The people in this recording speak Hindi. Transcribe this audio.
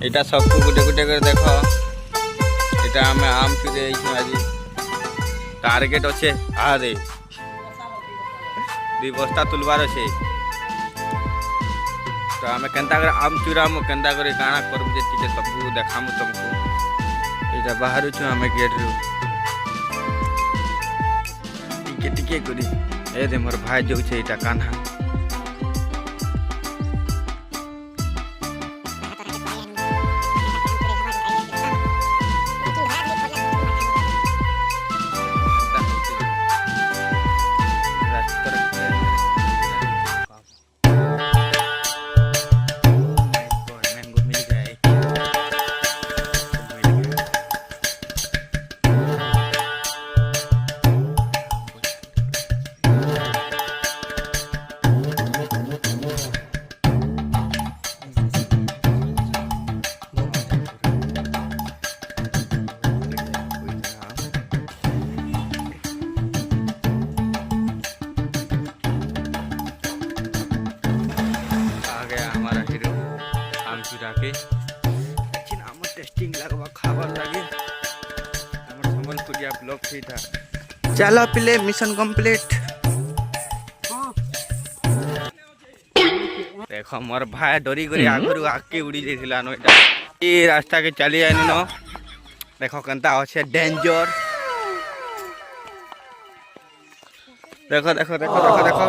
এটা सबको गुटे गुटे कर देख এটা আমি আম চুরি আজি टार्गेट अच्छे आदे 2 बस्ता तुलबार अच्छे तो आम केन्ता कर आम चुरामु केन्ता कर काଣା करबु जे टिके सब देखामु तुमको एटा बाहर छु आम गेट रु टिके टिके करी ए दे मोर भाई जो छे एटा कान्हा टेस्टिंग लगवा खाবার लगे हमर संबलपुरिया ब्लॉग था चलो पिले मिशन कंप्लीट देखो मोर भाई डरी गरी आगरु आके उड़ी जेथिला न एटा ए रास्ता के चली आनी न देखो केनता अच्छे डेंजर देखो देखो देखो देखो देखो